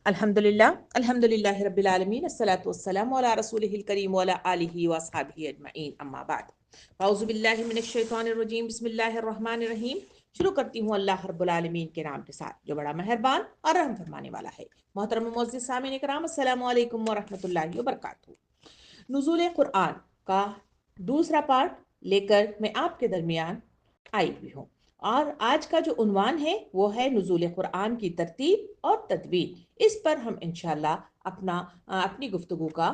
الحمدللہ رب العالمین الصلاۃ والسلام علی رسولہ الکریم وعلی آلہ واصحابہ اجمعین اما بعد اعوذ باللہ من الشیطان الرجیم بسم اللہ الرحمن الرحیم شروع کرتی ہوں اللہ رب العالمین کے نام کے ساتھ جو بڑا مہربان اور رحم فرمانے والا ہے۔ محترم معزز سامعین کرام، السلام علیکم ورحمۃ اللہ وبرکاتہ۔ نزول قرآن کا دوسرا پارٹ لے کر میں آپ کے درمیان آئی ہوئی ہوں، اور آج کا جو عنوان ہے وہ ہے نزول قرآن کی ترتیب اور تدوین۔ اس پر ہم انشاءاللہ اپنی گفتگو کا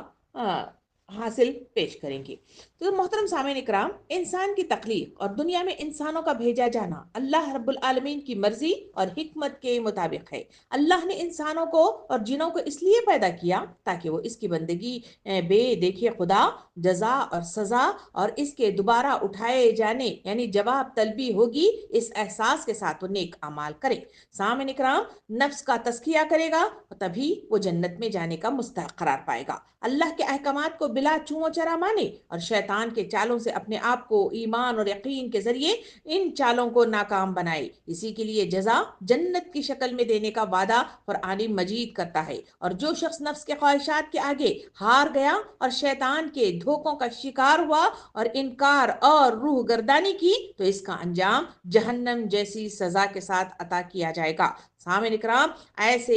حاصل پیش کریں گے۔ تو محترم سامعین اکرام، انسان کی تخلیق اور دنیا میں انسانوں کا بھیجا جانا اللہ رب العالمین کی مرضی اور حکمت کے مطابق ہے۔ اللہ نے انسانوں کو اور جنوں کو اس لیے پیدا کیا تاکہ وہ اس کی بندگی بے دیکھے خدا، جزا اور سزا اور اس کے دوبارہ اٹھائے جانے یعنی جواب طلبی ہوگی، اس احساس کے ساتھ وہ نیک اعمال کرے۔ سامعین اکرام، نفس کا تزکیہ کرے گا تبھی وہ جنت میں جانے کا مستحق قرار پائے گا۔ اللہ کے احکامات کو بلا چوں و چرا مانے اور شیطان کے چالوں سے اپنے آپ کو ایمان اور یقین کے ذریعے ان چالوں کو ناکام بنائے، اسی کے لیے جزا جنت کی شکل میں دینے کا وعدہ قرآن مجید کرتا ہے۔ اور جو شخص نفس کے خواہشات کے آگے ہار گیا اور شیطان کے دھوکوں کا شکار ہوا اور انکار اور روح گردانی کی تو اس کا انجام جہنم جیسی سزا کے ساتھ عطا کیا جائے گا۔ سامعین اکرام، ایسا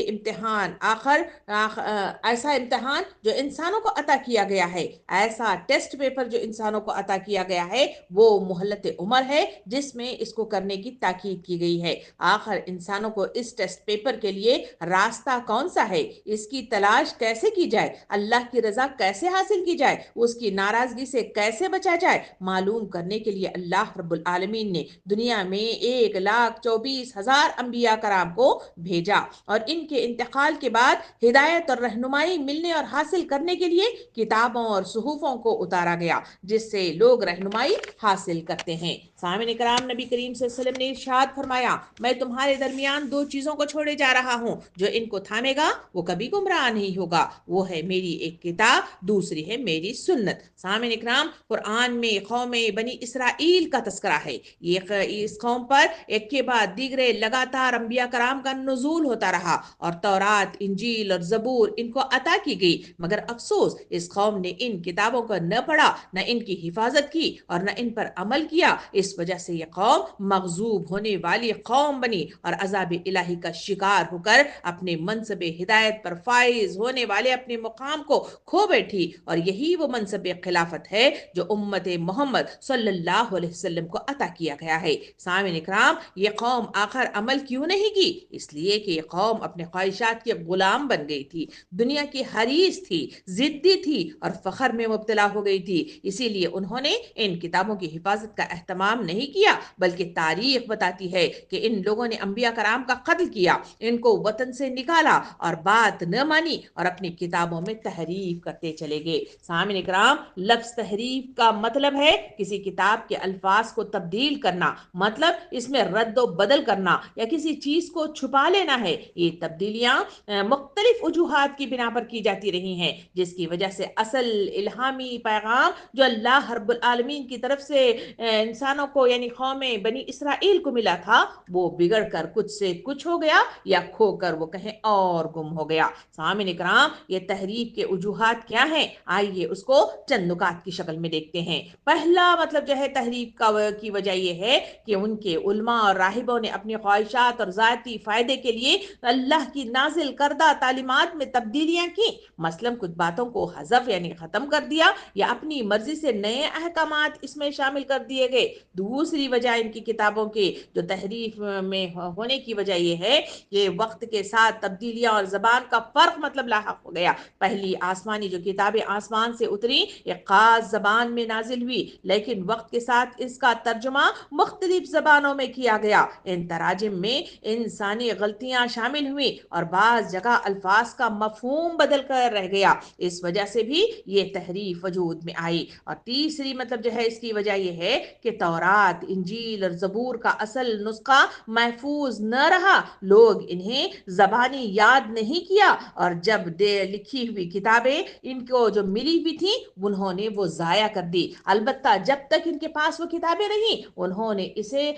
امتحان جو انسانوں کو عطا کیا گیا ہے، ایسا ٹیسٹ پیپر جو انسانوں کو عطا کیا گیا ہے، وہ مہلت عمر ہے جس میں اس کو کرنے کی تاکید کی گئی ہے۔ آخر انسانوں کو اس ٹیسٹ پیپر کے لیے راستہ کون سا ہے، اس کی تلاش کیسے کی جائے، اللہ کی رضا کیسے حاصل کی جائے، اس کی ناراضگی سے کیسے بچا جائے، معلوم کرنے کے لیے اللہ رب العالمین نے دنیا میں 1,24,000 انبیاء کرام کو بھیجا، اور ان کے انتقال کے بعد ہدایت اور رہنمائی ملنے اور حاصل کرنے کے لیے کتابوں اور صحفوں کو اتارا گیا جس سے لوگ رہنمائی حاصل کرتے ہیں۔ سامعین کرام، نبی کریم صلی اللہ علیہ وسلم نے ارشاد فرمایا، میں تمہارے درمیان دو چیزوں کو چھوڑے جا رہا ہوں، جو ان کو تھامے گا وہ کبھی گمراہ نہیں ہوگا، وہ ہے میری ایک کتاب، دوسری ہے میری سنت۔ سامعین اکرام، قرآن میں قوم بنی اسرائیل کا تذکرہ ہے۔ اس قوم پر ایک کے بعد دیگرے لگاتار انبیاء کرام کا نزول ہوتا رہا اور تورات، انجیل اور زبور ان کو عطا کی گئی، مگر افسوس اس قوم نے ان کتابوں کو نہ پڑھا، نہ ان کی حفاظت کی اور نہ ان پر عمل کیا۔ اس وجہ سے یہ قوم مغضوب ہونے والی قوم بنی اور عذاب الہی کا شکار ہو کر اپنے منصب ہدایت پر فائز ہونے والے اپنے مقام کو کھو بیٹھی، اور یہی وہ منصب خلافت ہے جو امت محمد صلی اللہ علیہ وسلم کو عطا کیا گیا ہے۔ سامعین اکرام، یہ قوم آخر عمل کیوں نہیں کی؟ اس لیے کہ یہ قوم اپنے خواہشات کے غلام بن گئی تھی، دنیا کی حریص تھی، ضدی تھی اور فخر میں مبتلا ہو گئی تھی۔ اسی لیے انہوں نے ان کتابوں کی حفاظت کا اہتمام نہیں کیا، بلکہ تاریخ بتاتی ہے کہ ان لوگوں نے انبیاء کرام کا قتل کیا، ان کو وطن سے نکالا اور بات نہ مانی اور اپنی کتابوں میں تحریف کرتے چلے گئے۔ سامعین اکرام، لفظ تحریف کا مطلب ہے کسی کتاب کے الفاظ کو تبدیل کرنا، مطلب اس میں رد و بدل کرنا یا کسی چیز کو چھپا لینا ہے۔ یہ تبدیلیاں مختلف وجوہات کی بنا پر کی جاتی رہی ہیں، جس کی وجہ سے اصل الہامی پیغام جو اللہ رب العالمین کی طرف سے انسانوں کو یعنی قوم بنی اسرائیل کو ملا تھا، وہ بگڑ کر کچھ سے کچھ ہو گیا یا کھو کر وہ کہیں اور گم ہو گیا۔ سامعین اکرام، یہ تحریف کے وجوہات کیا ہیں؟ آئیے اس کو چند نکات کی شکل میں دیکھتے ہیں۔ پہلا مطلب جو ہے تحریف کی وجہ یہ ہے کہ ان کے علماء اور راہبوں نے اپنی خواہشات اور ذاتی فائدے کے لیے اللہ کی نازل کردہ تعلیمات میں تبدیلیاں کی، مثلا کچھ باتوں کو حذف یعنی ختم کر دیا یا اپنی مرضی سے نئے احکامات اس میں شامل کر دیے گئے۔ دوسری وجہ ان کی کتابوں کے جو تحریف میں ہونے کی وجہ یہ ہے کہ وقت کے ساتھ تبدیلیاں اور زبان کا فرق مطلب لاحق ہو گیا۔ پہلی آسمانی جو کتابیں آسمان سے اتری ایک خاص زبان میں نازل ہوئی، لیکن وقت کے ساتھ اس کا ترجمہ مختلف زبانوں میں کیا گیا۔ ان تراجم میں انسانی غلطیاں شامل ہوئی اور بعض جگہ الفاظ کا مفہوم بدل کر رہ گیا، اس وجہ سے بھی یہ تحریف وجود میں آئی۔ اور تیسری مطلب جو ہے اس کی وجہ یہ ہے کہ تورات، انجیل اور زبور کا اصل نسخہ محفوظ نہ رہا، لوگ انہیں زبانی یاد نہیں کیا اور جب لکھی ہوئی کتابیں ان کو جو ملی ہوئی تھی انہوں نے وہ ضائع کر دی۔ البتہ جب تک ان کے پاس وہ کتابیں رہیں انہوں نے اسے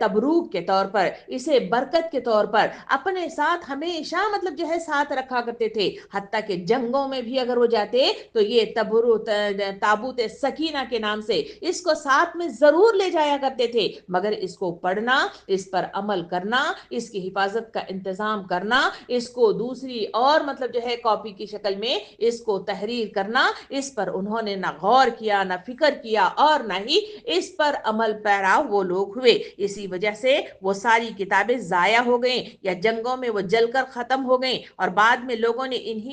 تبروک کے طور پر، اسے برکت کے طور پر اپنے ساتھ ہمیشہ مطلب جو ہے ساتھ رکھا کرتے تھے، حتیٰ کہ جنگوں میں بھی اگر وہ جاتے تو یہ تابوت سکینہ کے نام سے اس کو ساتھ میں ضرور لے جایا کرتے تھے، مگر اس کو پڑھنا، اس پر عمل کرنا، اس کی حفاظت کا انتظام کرنا، اس کو دوسری اور مطلب جو ہے کاپی کی شکل میں اس کو تحریر کرنا، اس پر انہوں نے نہ غور کیا، نہ فکر کیا، اور نہ ہی اس پر عمل پیرا وہ لوگ ہوئے۔ اسی وجہ سے وہ ساری کتابیں ضائع ہو گئیں یا جنگوں میں وہ جل کر ختم ہو گئیں، اور بعد میں لوگوں نے انہیں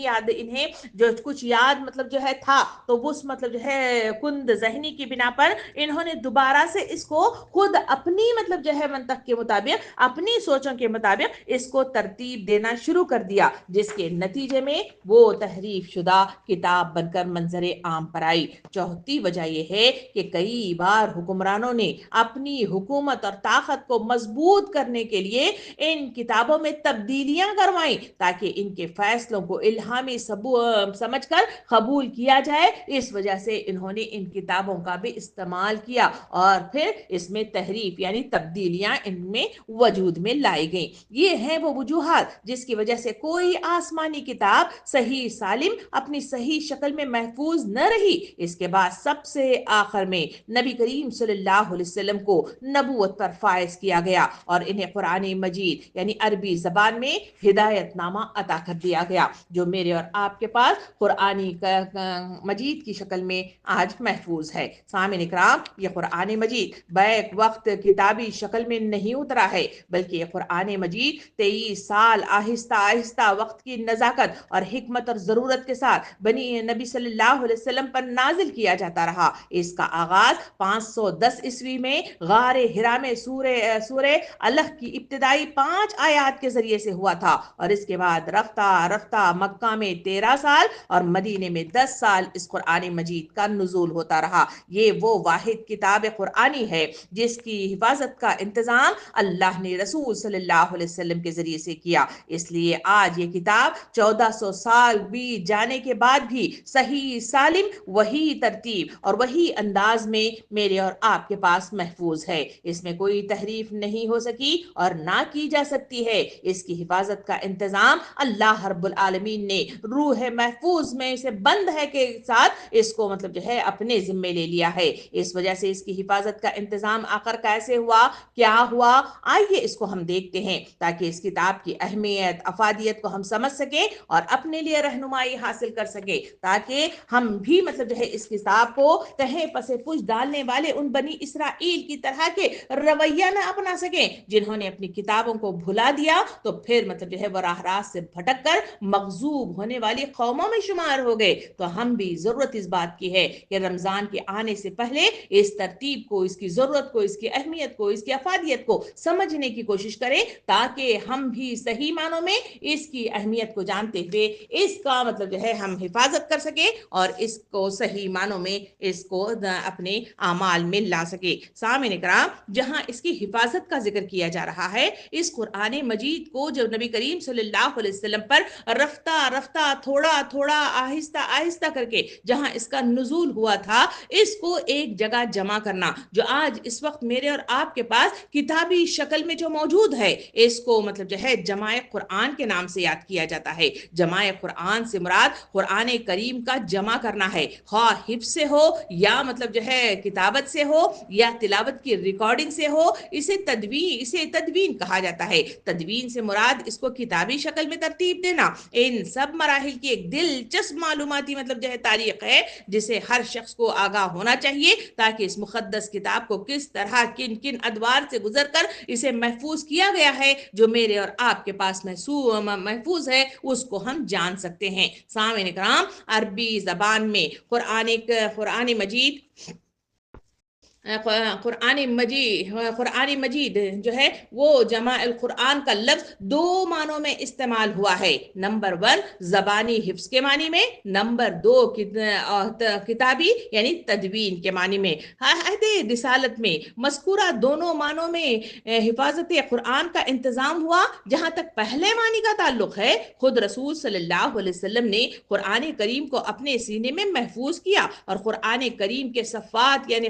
جو کچھ یاد مطلب جو ہے تھا تو اس مطلب جو ہے کند ذہنی کی بنا پر انہوں نے دوبارہ سے اس کو خود اپنی مطلب جو ہے منطق کے مطابق، اپنی سوچوں کے مطابق اس کو ترتیب دینا شروع کر دیا، جس کے نتیجے میں وہ تحریف شدہ کتاب بن کر منظر عام پر آئی۔ چوتھی وجہ یہ ہے کہ کئی بار حکمرانوں نے اپنی حکومت اور طاقت کو مضبوط کرنے کے لیے ان کتابوں میں تبدیلیاں کروائیں تاکہ ان کے فیصلوں کو الہامی سمجھ کر قبول کیا جائے۔ اس وجہ سے انہوں نے ان کتابوں کا بھی استعمال کیا اور پھر اس میں تحریف یعنی تبدیلیاں ان میں وجود میں لائی گئیں۔ یہ ہیں وہ وجوہات جس کی وجہ سے کوئی آسمانی کتاب صحیح سالم اپنی صحیح شکل میں محفوظ نہ رہی۔ اس کے بعد سب سے آخر میں نبی کریم صلی اللہ علیہ وسلم کو نبوت پر فائز کیا گیا اور انہیں قرآن مجید یعنی عربی زبان میں ہدایت نامہ عطا کر دیا گیا، جو میرے اور آپ کے پاس قرآن مجید کی شکل میں آج محفوظ ہے۔ سامعین اکرام، یہ قرآن مجید بیک وقت کتابی شکل میں نہیں اترا ہے، بلکہ یہ قرآن مجید 23 سال آہستہ آہستہ وقت کی نزاکت اور حکمت اور ضرورت کے ساتھ نبی صلی اللہ علیہ وسلم پر نازل کیا جاتا رہا۔ اس کا آغاز 510 عیسوی میں غار ہرا میں سورہ الح کی ابتدائی 5 آیات کے ذریعے سے ہوا تھا، اور اس کے بعد رفتہ رفتہ مکہ میں 13 سال اور مدینے میں 10 سال اس قرآن مجید کا نزول ہوتا رہا۔ یہ وہ واحد کتاب قرآنی ہے جس کی حفاظت کا انتظام اللہ نے رسول صلی اللہ علیہ وسلم کے ذریعے سے کیا۔ اس لیے آج یہ کتاب 1400 سال بیت جانے کے بعد بھی صحیح سالم وہی ترتیب اور وہی انداز میں میرے اور آپ کے پاس محفوظ ہے۔ اس میں کوئی تحریف نہیں ہو سکی اور نہ کی جا سکتی ہے۔ اس کی حفاظت کا انتظام اللہ رب العالمین نے روح محفوظ میں سے بند ہے کے ساتھ اس کو مطلب جو ہے اپنے ذمے لے لیا ہے۔ اس وجہ سے اس کی حفاظت کا انتظام آخر کیسے ہوا، کیا ہوا، آئیے اس کو ہم دیکھتے ہیں تاکہ اس کتاب کی اہمیت، افادیت کو ہم سمجھ سکیں اور اپنے لیے رہنمائی حاصل کر سکیں، تاکہ ہم بھی مطلب جو ہے اس کتاب کو کہیں پسے پوچھ ڈالنے والے ان بنی اسرائیل کی طرح کے رویہ نہ اپنا سکیں جنہوں نے اپنی کتابوں کو بھلا دیا تو پھر مطلب جو ہے وہ راہ راست سے بھٹک کر مغضوب ہونے والی قوموں میں شمار ہو گئے۔ تو ہم بھی ضرورت اس بات کی ہے کہ رمضان کے آنے سے پہلے اس ترتیب کو، اس کی ضرورت کو، اس کی اہمیت کو، اس کی افادیت کو سمجھنے کی کوشش کریں تاکہ ہم بھی صحیح معنوں میں اس کی اہمیت کو جانتے ہوئے اس کا مطلب جو ہے ہم حفاظت کر سکیں اور اس کو صحیح معنوں میں اس کو اپنے اعمال میں لا سکے۔ سامعین کرام، جہاں اس کی حفاظت کا ذکر کیا جا رہا ہے، اس قرآن مجید کو جب نبی کریم صلی اللہ علیہ وسلم پر رفتہ رفتہ تھوڑا تھوڑا آہستہ آہستہ کر کے جہاں اس کا نزول ہوا تھا، اس کو ایک جگہ جمع کرنا جو آج اس وقت میرے اور آپ کے پاس کتابی شکل میں جو موجود ہے، اس کو مطلب جو ہے جمع قرآن کے نام سے یاد کیا جاتا ہے۔ جمع قرآن سے مراد قرآن کریم کا جمع کرنا ہے، خواہ حفظ سے ہو یا مطلب جو ہے کتابت سے ہو یا تلاوت کی ریکارڈنگ سے ہو۔ اسے تدوین کہا جاتا ہے۔ تدوین سے مراد اس کو کتابی شکل میں ترتیب دینا۔ ان سب مراحل کی ایک دلچسپ معلوماتی مطلب جو ہے تاریخ ہے جسے ہر شخص کو آگاہ ہونا چاہیے تاکہ اس مقدس کتاب کو کس طرح کن کن ادوار سے گزر کر اسے محفوظ کیا گیا ہے، جو میرے اور آپ کے پاس محفوظ ہے، اس کو ہم جان سکتے ہیں۔ سامعین کرام، عربی زبان میں قرآن مجید جو ہے وہ جمع القرآن کا لفظ 2 معنوں میں استعمال ہوا ہے۔ نمبر 1 زبانی حفظ کے معنی میں، نمبر 2 کتابی یعنی تدوین کے معنی میں۔ عہد رسالت میں مذکورہ دونوں معنوں میں حفاظت قرآن کا انتظام ہوا۔ جہاں تک پہلے معنی کا تعلق ہے، خود رسول صلی اللہ علیہ وسلم نے قرآن کریم کو اپنے سینے میں محفوظ کیا اور قرآن کریم کے صفحات یعنی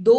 2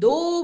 2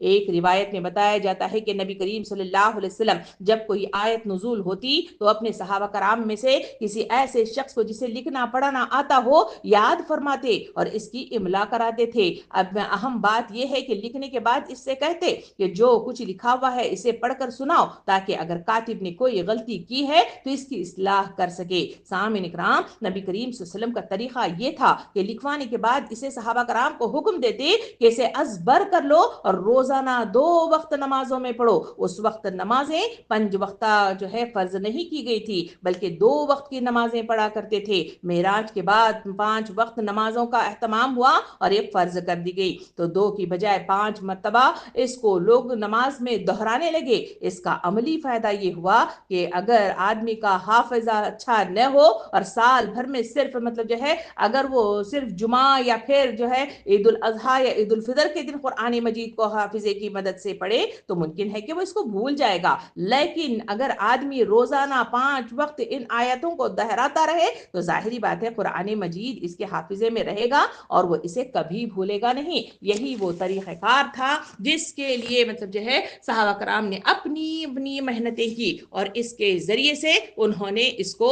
ایک روایت میں بتایا جاتا ہے کہ نبی کریم صلی اللہ علیہ وسلم جب کوئی آیت نزول ہوتی تو اپنے صحابہ کرام میں سے کسی ایسے شخص کو جسے لکھنا پڑھنا آتا ہو یاد فرماتے اور اس کی املا کراتے تھے۔ اب اہم بات یہ ہے کہ لکھنے کے بعد اس سے کہتے کہ جو کچھ لکھا ہوا ہے اسے پڑھ کر سناؤ، تاکہ اگر کاتب نے کوئی غلطی کی ہے تو اس کی اصلاح کر سکے۔ سامعین اکرام، نبی کریم صلی اللہ علیہ وسلم کا طریقہ یہ تھا کہ لکھوانے کے بعد اسے صحابہ کرام کو حکم دیتے کہ اسے ازبر کر لو اور روزانہ 2 وقت نمازوں میں پڑھو۔ اس وقت نمازیں 5 وقت جو ہے فرض نہیں کی گئی تھی، بلکہ 2 وقت کی نمازیں پڑھا کرتے تھے۔ معراج کے بعد 5 وقت نمازوں کا اہتمام ہوا اور یہ فرض کر دی گئی، تو 2 کی بجائے 5 مرتبہ اس کو لوگ نماز میں دہرانے لگے۔ اس کا عملی فائدہ یہ ہوا کہ اگر آدمی کا حافظہ اچھا نہ ہو اور سال بھر میں صرف جو ہے اگر وہ صرف جمعہ یا پھر جو ہے عید الاضحیٰ یا عید الفطر کے دن قرآن مجید کو حافظے کی مدد سے پڑھے تو ممکن ہے کہ وہ اس کو بھول جائے گا، لیکن اگر آدمی روزانہ 5 وقت ان آیتوں کو دہراتا رہے تو ظاہری بات ہے قرآن مجید اس کے حافظے میں رہے گا اور وہ اسے کبھی بھولے گا نہیں۔ یہی وہ طریقہ کار تھا جس کے لیے جو ہے صحابہ کرام نے اپنی محنتیں کی اور اس کے ذریعے سے انہوں نے اس کو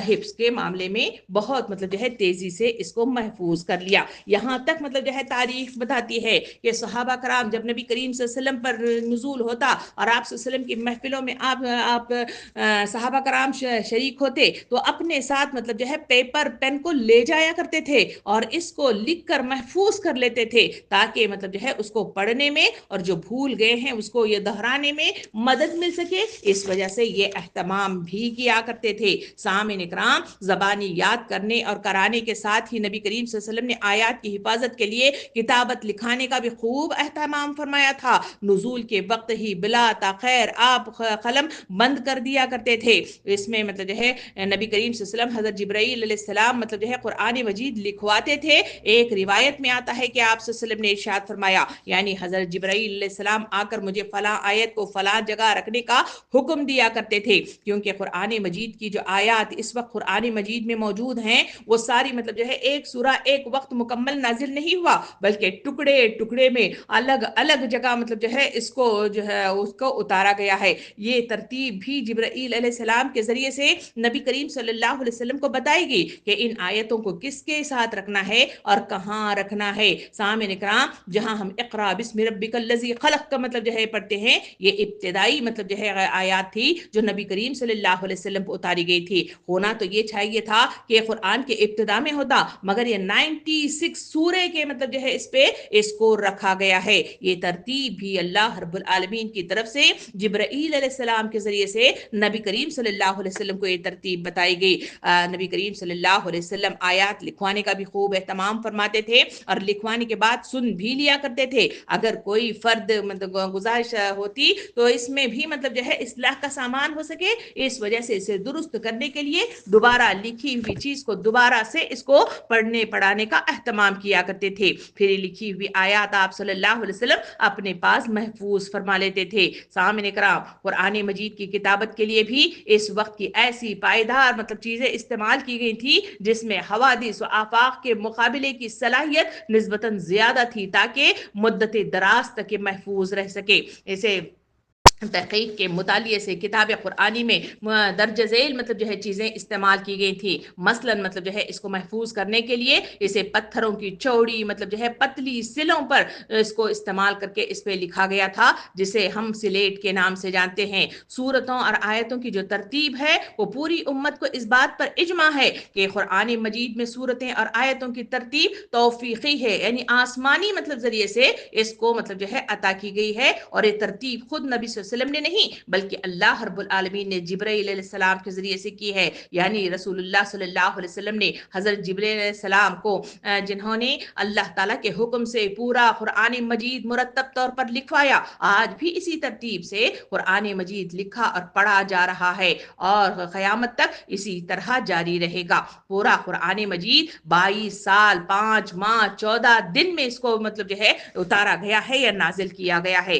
حفظ کے معاملے میں بہت جو ہے تیزی سے اس کو محفوظ کر لیا۔ یہاں تک جو ہے تاریخ بتاتی ہے کہ صحابہ کرام جب نبی کریم صلی اللہ علیہ وسلم پر نزول ہوتا اور آپ صلی اللہ علیہ وسلم کی محفلوں میں آپ صحابہ کرام شریک ہوتے تو اپنے ساتھ جو ہے پیپر پین کو لے جایا کرتے تھے اور اس کو لکھ کر محفوظ کر لیتے تھے تاکہ جو ہے اس کو پڑھنے میں اور جو بھول گئے ہیں اس کو یہ دہرانے میں مدد مل سکے، اس وجہ سے یہ اہتمام بھی کیا کرتے تھے۔ سامعین اکرام، زبانی یاد کرنے اور کرانے کے ساتھ ہی نبی کریم صلی اللہ علیہ وسلم نے آیات کی حفاظت کے لیے کتابت لکھانے کا بھی خوب اہتمام فرمایا تھا۔ نزول کے وقت ہی بلا تاخیر آپ قلم بند کر دیا کرتے تھے۔ اس میں جو ہے نبی کریم صلی اللہ علیہ وسلم حضرت جبرائیل علیہ السلام جو ہے قرآن مجید لکھواتے تھے۔ ایک روایت میں آتا ہے کہ آپ صلی اللہ علیہ وسلم نے ارشاد فرمایا، یعنی حضرت جبرائیل علیہ السلام آ کر مجھے فلاں آیت کو فلاں جگہ رکھنے کا حکم دیا کرتے تھے، کیونکہ قرآن مجید کی جو آیات اس وقت قرآن مجید میں موجود ہیں وہ ساری جو ہے ایک سورہ ایک وقت مکمل نازل نہیں ہوا، بلکہ ٹکڑے ٹکڑے میں الگ الگ جگہ جو ہے اس کو اتارا گیا ہے۔ یہ ترتیب بھی جبرائیل علیہ السلام کے ذریعے سے نبی کریم صلی اللہ علیہ وسلم کو بتائی گئی کہ ان آیتوں کو کس کے ساتھ رکھنا ہے اور کہاں رکھنا ہے۔ سامعین اکرام، جہاں ہم اقرا بسم ربک الذی خلق کا جو ہے پڑھتے ہیں، یہ ابتدائی جو ہے آیات تھی جو نبی کریم صلی اللہ علیہ وسلم کو اتاری گئی تھی۔ ہونا تو یہ چاہیے تھا کہ قرآن کے ابتدا میں ہوتا، مگر یہ 96 سورے کے جو ہے اس پہ اس کو رکھا گیا ہے۔ یہ ترتیب بھی اللہ رب العالمین کی طرف سے جبرائیل علیہ السلام کے ذریعے سے نبی کریم صلی اللہ علیہ وسلم کو یہ ترتیب بتائی گئی۔ نبی کریم صلی اللہ علیہ وسلم آیات لکھوانے کا بھی خوب اہتمام فرماتے تھے اور لکھوانے کے بعد سن بھی لیا کرتے تھے۔ اگر کوئی فرد گزارش ہوتی تو اس میں بھی جو ہے اصلاح کا سامان ہو سکے، اس وجہ سے اسے درست کرنے کے لیے دوبارہ لکھی ہوئی چیز کو دوبارہ سے اس کو پڑھنے پڑھانے کا اہتمام کیا کرتے تھے۔ پھر لکھی ہوئی آیات آپ صلی اللہ علیہ وسلم اپنے پاس محفوظ فرما لیتے تھے۔ سامعین اکرام، قرآن مجید کی کتابت کے لیے بھی اس وقت کی ایسی پائیدار چیزیں استعمال کی گئی تھی جس میں حوادث و آفاق کے مقابلے کی صلاحیت نسبتاً زیادہ تھی تاکہ مدت دراز تک محفوظ رہ سکے۔ اسے تحقیق کے مطالعے سے کتاب قرآنی میں درج ذیل جو ہے چیزیں استعمال کی گئی تھی۔ مثلاً جو ہے اس کو محفوظ کرنے کے لیے اسے پتھروں کی چوڑی جو ہے پتلی سلوں پر اس کو استعمال کر کے اس پہ لکھا گیا تھا، جسے ہم سلیٹ کے نام سے جانتے ہیں۔ سورتوں اور آیتوں کی جو ترتیب ہے وہ پوری امت کو اس بات پر اجماع ہے کہ قرآن مجید میں سورتیں اور آیتوں کی ترتیب توفیقی ہے، یعنی آسمانی ذریعے سے اس کو جو ہے عطا کی گئی ہے، اور یہ ترتیب خود نبی صلی اللہ علیہ وسلم نے نہیں بلکہ اللہ رب العالمین نے جبرائیل علیہ السلام کے ذریعے سے کی ہے۔ یعنی رسول اللہ صلی اللہ علیہ وسلم نے حضرت جبرائیل علیہ السلام کو، جنہوں نے اللہ تعالیٰ کے حکم سے پورا قرآن مجید مرتب طور پر لکھوایا، آج بھی اسی ترتیب سے قرآن مجید لکھا اور پڑھا جا رہا ہے اور قیامت تک اسی طرح جاری رہے گا۔ پورا قرآن مجید 22 سال 5 ماہ 14 دن میں اس کو جو ہے اتارا گیا ہے یا نازل کیا گیا ہے۔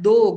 2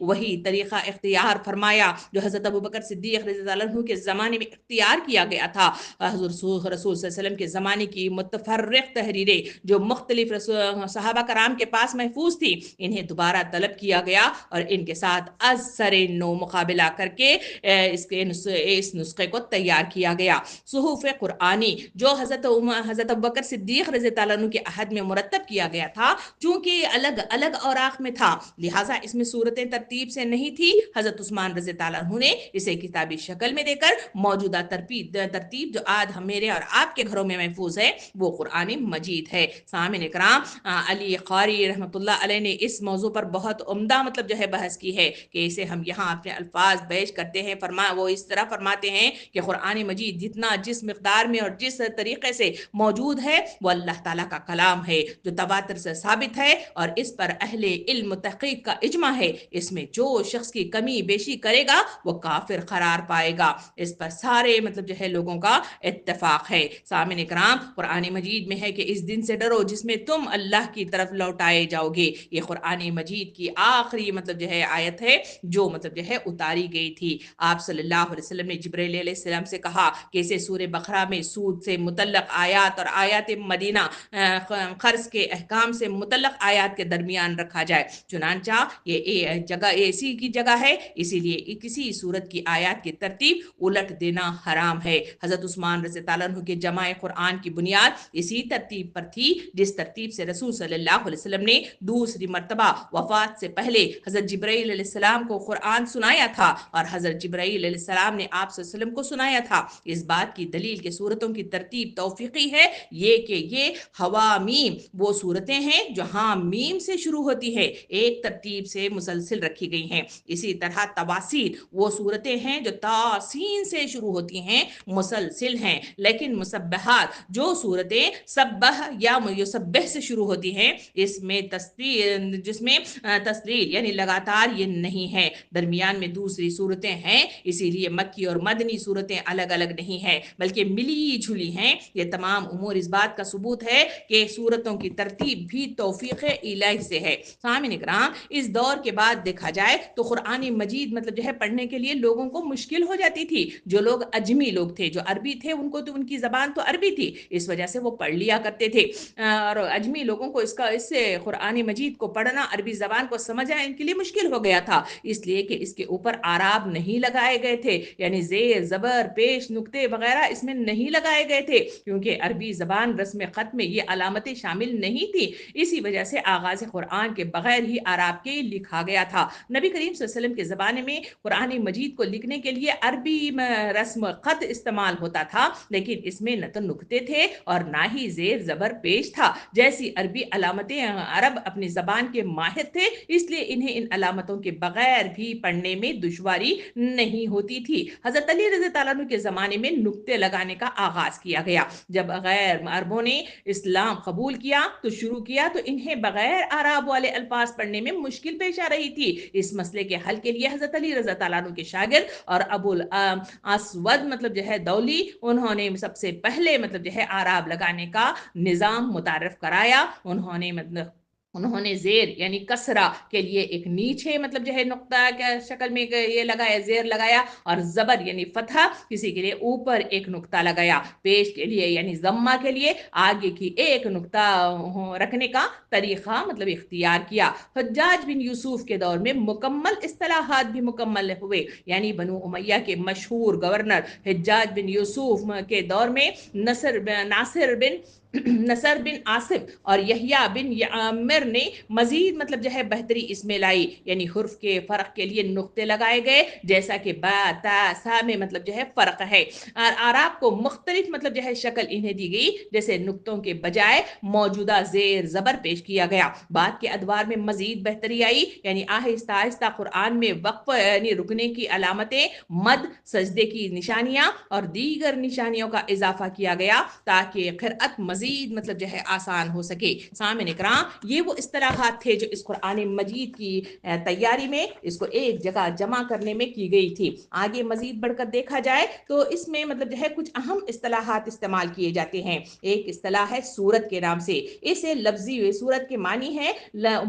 وہی طریقہ اختیار فرمایا جو حضرت ابوبکر صدیق رضی اللہ عنہ کے زمانے میں اختیار کیا گیا تھا. حضور رسول صلی اللہ علیہ وسلم کے زمانے کی متفرق تحریریں جو مختلف صحابہ کرام کے پاس محفوظ تھی, انہیں دوبارہ طلب کیا گیا اور ان کے ساتھ ازسر نو مقابلہ کر کے اس نسخے کو تیار کیا گیا. صحف قرآنی جو حضرت ابوبکر صدیق رضی اللہ عنہ کے عہد میں مرتب کیا گیا تھا, چونکہ الگ الگ اوراق میں تھا لہٰذا اس میں صورتیں ترتیب سے نہیں تھی. حضرت عثمان رضی اللہ عنہ نے اسے کتابی شکل میں دے کر موجودہ ترتیب جو آج میرے اور آپ کے گھروں میں محفوظ ہے وہ قرآن مجید ہے. سامعین اکرام, علی قاری رحمۃ اللہ علیہ نے اس موضوع پر بہت عمدہ مطلب جو ہے بحث کی ہے کہ اسے ہم یہاں اپنے الفاظ بیش کرتے ہیں. وہ اس طرح فرماتے ہیں کہ قرآن مجید جتنا جس مقدار میں اور جس طریقے سے موجود ہے وہ اللہ تعالیٰ کا کلام ہے جو تواتر سے ثابت ہے, اور اس پر اہل علم تحقیق کا اجماع ہے. اس میں جو شخص کی کمی بیشی کرے گا وہ کافر قرار پائے گا. اس پر سارے مطلب جو ہے لوگوں کا اتفاق ہے. سامعین اکرام, قرآن مجید میں ہے کہ اس دن سے ڈرو جس میں تم اللہ کی طرف لوٹائے جاؤ گے. یہ قرآن مجید کی آخری مطلب جو ہے آیت ہے جو مطلب جو ہے اتاری گئی تھی. آپ صلی اللہ علیہ وسلم نے جبرائیل علیہ السلام سے کہا کہ اسے سورہ بقرہ میں سود سے متعلق آیات اور آیات مدینہ قرض کے احکام سے متعلق آیات کے درمیان رکھا جائے. چنانچہ یہ جگہ ایسی کی جگہ ہے, اسی لیے کسی صورت کی آیات کی ترتیب الٹ دینا حرام ہے. حضرت عثمان رضی اللہ عنہ کے جمع قرآن کی بنیاد اسی ترتیب پر تھی جس ترتیب سے رسول صلی اللہ علیہ وسلم نے دوسری مرتبہ وفات سے پہلے حضرت جبرائیل علیہ السلام کو قرآن سنایا تھا اور حضرت جبرائیل علیہ السلام نے آپ صلی اللہ علیہ وسلم کو سنایا تھا. اس بات کی دلیل کہ صورتوں کی ترتیب توفیقی ہے یہ کہ یہ حوامیم وہ صورتیں ہیں جو حامیم سے شروع ہوتی ہے, ایک ترتیب سے مسلسل رکھی گئی ہیں. اسی طرح تواسین وہ صورتیں ہیں جو تاسین سے شروع ہوتی ہیں, مسلسل ہیں. لیکن مسبحات جو صورتیں سبح یا یسبح سے شروع ہوتی ہیں اس میں جس میں تسلیل یعنی لگاتار یہ نہیں ہے. درمیان میں دوسری صورتیں ہیں, اسی لیے مکی اور مدنی صورتیں الگ الگ نہیں ہیں بلکہ ملی جھلی ہیں. یہ تمام امور اس بات کا ثبوت ہے کہ صورتوں کی ترتیب بھی توفیق الہی سے ہے. سامعین اکرام, اس دور کے بعد دیکھا جائے تو قرآن مجید مطلب جو ہے پڑھنے کے لیے لوگوں کو مشکل ہو جاتی تھی. جو لوگ اجمی لوگ تھے, جو عربی تھے, ان کو تو ان کی زبان تو عربی تھی, اس وجہ سے وہ پڑھ لیا کرتے تھے, اور اجمی لوگوں کو اس سے قرآن مجید کو پڑھنا, عربی زبان کو سمجھنا ان کے لیے مشکل ہو گیا تھا, اس لیے کہ اس کے اوپر اعراب نہیں لگائے گئے تھے, یعنی زیر زبر پیش نقطے وغیرہ اس میں نہیں لگائے گئے تھے, کیونکہ عربی زبان رسم خط میں یہ علامتیں شامل نہیں تھی. اسی وجہ سے آغاز قرآن کے بغیر ہی اعراب کے لکھا گیا تھا. نبی کریم صلی اللہ علیہ وسلم کے زمانے میں قرآن مجید کو لکھنے کے لیے عربی رسم خط استعمال ہوتا تھا, لیکن اس میں نہ تو نقطے تھے اور نہ ہی زیر زبر پیش تھا. جیسی عربی علامتیں عرب اپنی زبان کے ماہر تھے, اس لیے انہیں ان علامتوں کے بغیر بھی پڑھنے میں دشواری نہیں ہوتی تھی. حضرت علی رضی اللہ عنہ کے زمانے میں نقطے لگانے کا آغاز کیا گیا. جب غیر عربوں نے اسلام قبول کیا تو شروع کیا تو انہیں بغیر اعراب والے الفاظ پڑھنے میں مشکل پیش آ رہی تھی. اس مسئلے کے حل کے لیے حضرت علی رضی اللہ عنہ کے شاگرد اور ابو الاسود مطلب جو ہے دولی, انہوں نے سب سے پہلے مطلب جو ہے اعراب لگانے کا نظام متعارف کرایا. انہوں نے زیر یعنی کسرہ کے لیے ایک نیچے مطلب جو ہے نقطہ کے شکل میں یہ لگایا, زیر لگایا, اور زبر یعنی فتحہ کسی کے لیے اوپر ایک نقطہ لگایا. پیش کے لیے یعنی ضمہ کے لیے آگے کی ایک نقطہ رکھنے کا طریقہ مطلب اختیار کیا. حجاج بن یوسف کے دور میں مکمل اصطلاحات بھی مکمل ہوئے, یعنی بنو امیہ کے مشہور گورنر حجاج بن یوسف کے دور میں نصر بن عاصم اور یحییٰ بن عامر نے مزید مطلب جو ہے بہتری اس میں لائی, یعنی حرف کے فرق کے لیے نقطے لگائے گئے, جیسا کہ با تا سا میں مطلب جو ہے فرق ہے. اور اعراب کو مختلف مطلب جو ہے شکل انہیں دی گئی, جیسے نقطوں کے بجائے موجودہ زیر زبر پیش کیا گیا. بعد کے ادوار میں مزید بہتری آئی, یعنی آہستہ آہستہ قرآن میں وقف یعنی رکنے کی علامتیں, مد, سجدے کی نشانیاں اور دیگر نشانیوں کا اضافہ کیا گیا تاکہ قرأت مزید مطلب جو ہے آسان ہو سکے۔ سامعین کرام، یہ وہ اصطلاحات تھے جو اس قرآن مجید کی تیاری میں اس کو ایک جگہ جمع کرنے میں کی گئی تھی۔ آگے مزید بڑھ کر دیکھا جائے تو اس میں مطلب جو ہے کچھ اہم اصطلاحات استعمال کیے جاتے ہیں۔ ایک اصطلاح ہے سورت کے نام سے، اسے لفظی سورت کے معنی ہے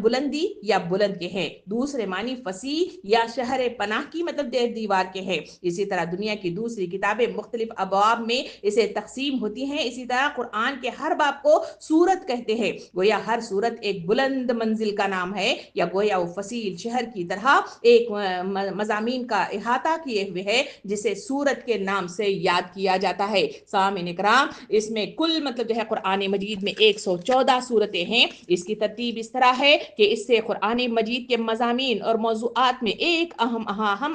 بلندی یا بلند کے ہیں، دوسرے معنی فصیح یا شہر پناہ کی مطلب دیوار کے ہیں۔ اسی طرح دنیا کی دوسری کتابیں مختلف ابواب میں اسے تقسیم ہوتی ہیں۔ اسی طرح قرآن کے ہر باب کو سورت کہتے ہیں، گویا ہر سورت ایک بلند منزل کا نام ہے، یا گویا وہ فصیل شہر کی طرح ایک مضامین کا احاطہ کیے ہوئے ہے جسے سورت کے نام سے یاد کیا جاتا ہے۔ سامعین کرام، اس میں کل مطلب جو ہے قرآن مجید میں 114 سورتیں ہیں۔ اس کی ترتیب اس طرح ہے کہ اس سے قرآن مجید کے مضامین اور موضوعات میں ایک ہم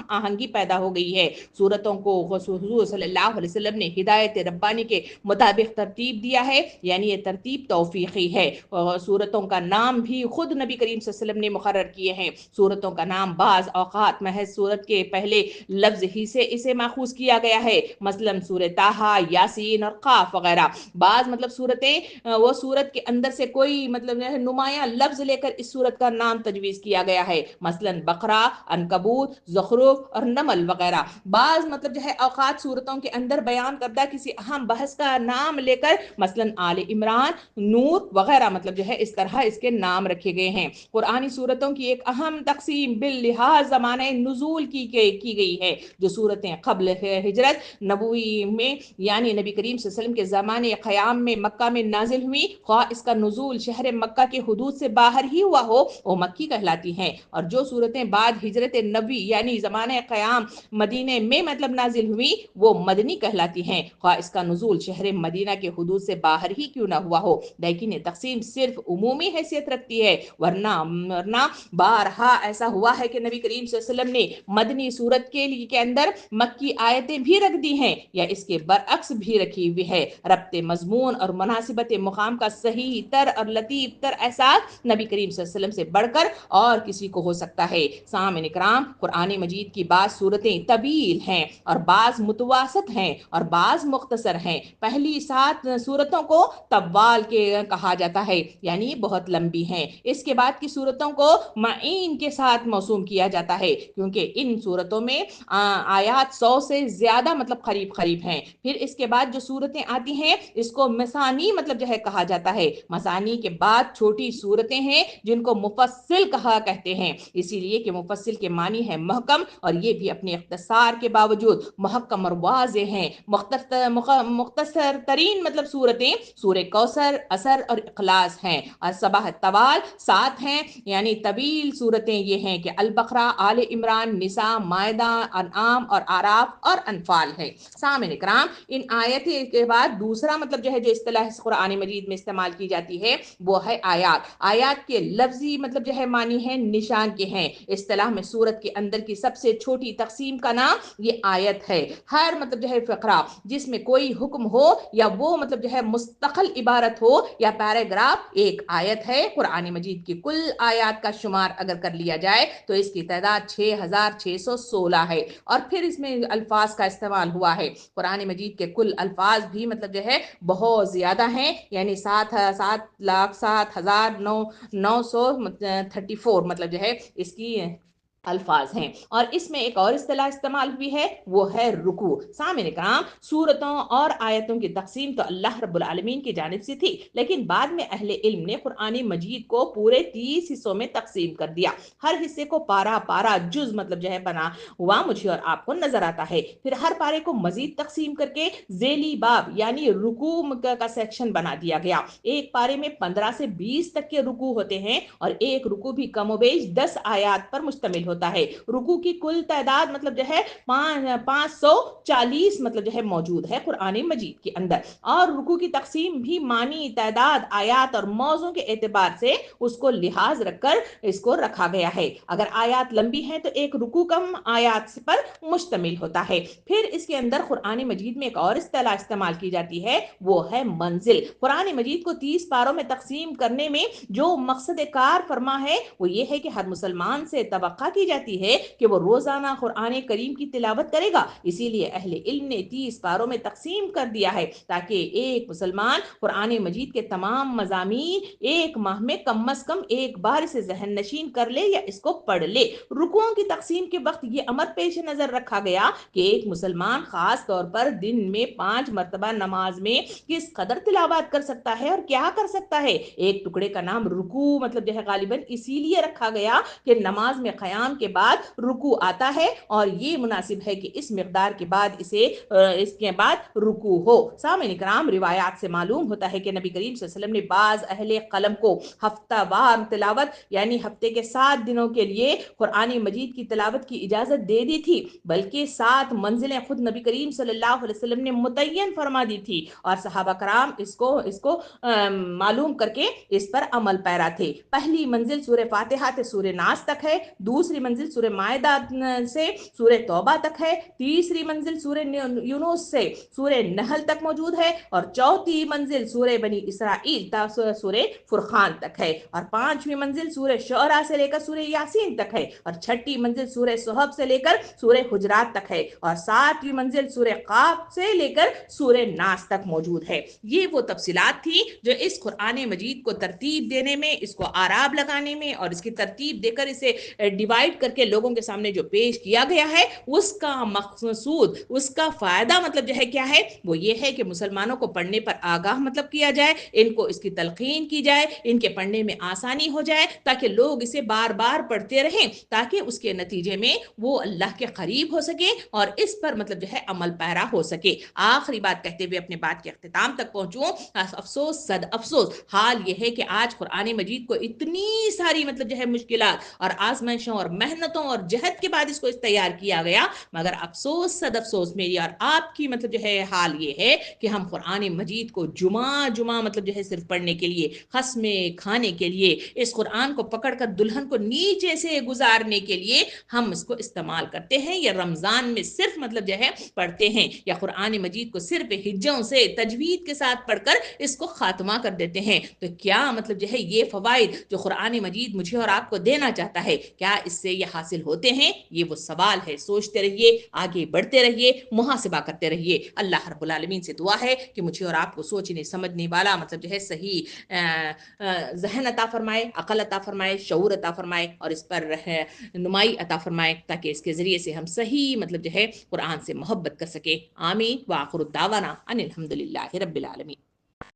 آہنگی پیدا ہو گئی ہے۔ سورتوں کو حضور صلی اللہ علیہ وسلم نے ہدایت ربانی کے مطابق ترتیب دیا ہے، یعنی یہ ترتیب توفیقی ہے، اور سورتوں کا نام بھی خود نبی کریم صلی اللہ علیہ وسلم نے مقرر کیے ہیں۔ سورتوں کا نام بعض اوقات محض سورت کے پہلے لفظ ہی سے اسے ماخوذ کیا گیا ہے، مثلا سورہ طٰہٰ، یاسین اور قاف وغیرہ۔ بعض مطلب سورتیں وہ سورت کے اندر سے کوئی مطلب نمایاں لفظ لے کر اس سورت کا نام تجویز کیا گیا ہے، مثلا بقرہ، عنکبوت، زخرف اور نمل وغیرہ۔ بعض مطلب جو ہے اوقات سورتوں کے اندر بیان کردہ کسی اہم بحث کا نام لے کر مثلا آل عمران، نور وغیرہ مطلب جو ہے اس طرح اس کے نام رکھے گئے ہیں۔ قرآنی سورتوں کی ایک اہم تقسیم باللحاظ زمانہ نزول کی گئی ہے۔ جو سورتیں قبل ہجرت نبوی میں یعنی نبی کریم صلی اللہ علیہ وسلم کے زمانے قیام میں مکہ میں نازل ہوئی، خواہ اس کا نزول شہر مکہ کے حدود سے باہر ہی ہوا ہو، وہ مکی کہلاتی ہیں، اور جو سورتیں بعد ہجرت نبوی یعنی زمانہ قیام مدینے میں مطلب نازل ہوئی، وہ مدنی کہلاتی ہیں، خواہ اس کا نزول شہر مدینہ کے حدود سے باہر ہی کیوں نہ ہوا ہو۔ لیکن یہ تقسیم صرف عمومی حیثیت رکھتی ہے، ورنہ بارہا ایسا ہوا ہے کہ نبی کریم صلی اللہ علیہ وسلم نے مدنی صورت کے اندر مکی آیتیں بھی رکھ دی ہیں، یا اس کے برعکس بھی رکھی ہوئی ہے۔ ربط مضمون اور مناسبت مقام کا صحیح تر اور لطیف تر احساس نبی کریم صلی اللہ علیہ وسلم سے بڑھ کر اور کسی کو ہو سکتا ہے۔ سامعین کرام، قرآن مجید کی بعض سورتیں طویل ہیں اور بعض متوسط ہیں اور بعض مختصر ہیں۔ پہلی 7 سورتوں کو طوال کے کہا جاتا ہے، یعنی بہت لمبی ہیں۔ اس کے بعد کی سورتوں کو معین کے ساتھ موسوم کیا جاتا ہے، کیونکہ ان سورتوں میں آیات 100 سے زیادہ مطلب قریب ہیں۔ پھر اس کے بعد جو سورتیں آتی ہیں اس کو مثانی مطلب جو ہے کہا جاتا ہے۔ مثانی کے بعد چھوٹی سورتیں ہیں جن کو مفصل کہا کہتے ہیں، اسی لیے کہ مفصل کے معنی ہے محکم، اور یہ بھی اپنے اختصار کے باوجود محکم اور واضح ہیں۔ مختصر ترین مطلب سورتیں سورہ کوثر، اثر اور اخلاص ہیں، اور صباح طوال 7 ہیں، یعنی طویل سورتیں یہ ہیں کہ البقرہ، آل عمران، نساء، مائدہ، انعام اور اعراف اور انفال ہے۔ سامعین کرام، ان آیتیں کے بعد دوسرا مطلب جو ہے جو اصطلاح قرآن مجید میں استعمال کی جاتی ہے وہ ہے آیات۔ آیات کے لفظی مطلب جو ہے معنی ہے نشان کے ہیں۔ اصطلاح میں سورت کے اندر کی سب سے چھوٹی تقسیم کا نام یہ آیت ہے۔ ہر مطلب جو ہے فقرہ جس میں کوئی حکم ہو یا وہ مطلب جو ہے مستقل عبارت ہو یا پیراگراف، ایک آیت ہے۔ قرآن مجید کی کل آیات کا شمار اگر کر لیا جائے تو اس کی تعداد 6616 ہے، اور پھر اس میں الفاظ کا استعمال ہوا ہے۔ قرآن مجید کے کل الفاظ بھی مطلب جو ہے بہت زیادہ ہیں، یعنی 7,07,934 مطلب جو ہے اس کی الفاظ ہیں، اور اس میں ایک اور اصطلاح استعمال ہوئی ہے وہ ہے رکوع۔ سامعین کرام، سورتوں اور آیتوں کی تقسیم تو اللہ رب العالمین کی جانب سے تھی، لیکن بعد میں اہل علم نے قرآن مجید کو پورے 30 حصوں میں تقسیم کر دیا۔ ہر حصے کو پارا جز مطلب جو ہے بنا ہوا مجھے اور آپ کو نظر آتا ہے۔ پھر ہر پارے کو مزید تقسیم کر کے ذیلی باب یعنی رکوع کا سیکشن بنا دیا گیا۔ ایک پارے میں 15 سے 20 تک کے رکوع ہوتے ہیں، اور ایک رکوع بھی کم و بیش 10 آیات پر مشتمل ہوتا ہے۔ رکوع کی کل تعداد مطلب جو ہے 540 مطلب جو ہے موجود ہے قرآن مجید کے اندر، اور رکوع کی تقسیم بھی معنی، تعداد، آیات اور موضوع کے اعتبار سے اس کو لحاظ رکھ کر اس کو رکھا گیا ہے۔ اگر آیات لمبی ہیں تو ایک رکوع کم آیات پر مشتمل ہوتا ہے۔ پھر اس کے اندر قرآن مجید میں ایک اور اصطلاح استعمال کی جاتی ہے وہ ہے منزل۔ قرآن مجید کو 30 پاروں میں تقسیم کرنے میں جو مقصد کار فرما ہے وہ یہ ہے کہ ہر مسلمان سے توقع کی کی جاتی ہے کہ وہ روزانہ قرآن کریم کی تلاوت کرے گا. اسی لیے اہل علم نے 30 پاروں میں تقسیم کر دیا ہے تاکہ ایک مسلمان قرآن مجید کے تمام مضامین ایک ماہ میں کم از کم ایک بار اسے ذہن نشین کر لے یا اس کو پڑھ لے. رکوعوں کی تقسیم کے وقت یہ امر پیش نظر رکھا گیا کہ ایک مسلمان خاص طور پر دن میں 5 مرتبہ نماز میں کس قدر تلاوت کر سکتا ہے اور کیا کر سکتا ہے. ایک ٹکڑے کا نام رکوع مطلب جو ہے غالباً اسی لیے رکھا گیا کہ نماز میں قیام کے بعد رکوع آتا ہے اور یہ مناسب ہے کہ اس مقدار کے بعد اس کے بعد رکوع ہو. سامعین کرام، روایات سے معلوم ہوتا ہے کہ نبی کریم صلی اللہ علیہ وسلم نے بعض اہل قلم کو ہفتہ وار تلاوت یعنی ہفتے کے 7 دنوں کے لیے قرآن مجید کی تلاوت کی اجازت دے دی تھی، بلکہ 7 منزلیں خود نبی کریم صلی اللہ علیہ وسلم نے متعین فرما دی تھی اور صحابہ کرام اس کو معلوم کر کے اس پر عمل پیرا تھے. پہلی منزل سورہ فاتحہ سے سورہ ناس تک ہے، دوسری منزل سورہ مائدہ سے سورہ توبہ تک ہے، تیسری منزل سورہ یونس سے سورہ نحل تک موجود ہے اور چوتھی منزل سورہ بنی اسرائیل تا سورہ فرقان تک ہے اور پانچویں منزل سورہ شعراء سے لے کر سورہ یاسین تک ہے اور چھٹی منزل سورہ صحف سے لے کر سورہ حجرات تک ہے اور ساتویں منزل سورہ قاف سے لے کر سورہ ناس تک موجود ہے. یہ وہ تفصیلات تھی جو اس قرآن مجید کو ترتیب دینے میں، اس کو آراب لگانے میں اور اس کی ترتیب دے کر اسے ڈیوائیڈ کر کے لوگوں کے سامنے جو پیش کیا گیا ہے اس کا مقصود، اس کا فائدہ مطلب جو ہے کیا ہے، وہ یہ ہے کہ مسلمانوں کو پڑھنے پر آگاہ مطلب کیا جائے، ان کو اس کی تلقین کی جائے، ان کے پڑھنے میں آسانی ہو جائے تاکہ لوگ اسے بار بار پڑھتے رہیں تاکہ اس کے نتیجے میں وہ اللہ کے قریب ہو سکے اور اس پر مطلب جو ہے عمل پیرا ہو سکے. آخری بات کہتے ہوئے اپنے بات کے اختتام تک پہنچوں. افسوس صد افسوس حال یہ ہے کہ آج قرآن مجید کو اتنی ساری مطلب جو ہے مشکلات اور آزمائشوں اور محنتوں اور جہد کے بعد اس کو تیار کیا گیا، مگر افسوس صد افسوس میری اور آپ کی مطلب جو ہے حال یہ ہے کہ ہم قرآن مجید کو جمعہ مطلب جو ہے صرف پڑھنے کے لیے، خسمے کھانے کے لیے، اس قرآن کو پکڑ کر دلہن کو نیچے سے گزارنے کے لیے ہم اس کو استعمال کرتے ہیں، یا رمضان میں صرف مطلب جو ہے پڑھتے ہیں، یا قرآن مجید کو صرف ہجوں سے تجوید کے ساتھ پڑھ کر اس کو خاتمہ کر دیتے ہیں. تو کیا مطلب جو ہے یہ فوائد جو قرآن مجید مجھے اور آپ کو دینا چاہتا ہے، کیا اس سے یہ حاصل ہوتے ہیں؟ یہ وہ سوال ہے. سوچتے رہیے، آگے بڑھتے رہیے، محاسبہ کرتے رہیے. اللہ رب العالمین سے دعا ہے کہ مجھے اور آپ کو سوچنے سمجھنے والا مطلب جو ہے صحیح ذہن عطا فرمائے، عقل عطا فرمائے، شعور عطا فرمائے اور اس پر نمائی عطا فرمائے تاکہ اس کے ذریعے سے ہم صحیح مطلب جو ہے قرآن سے محبت کر سکے. آمین. وآخر الدعوانا ان الحمد للہ رب العالمین.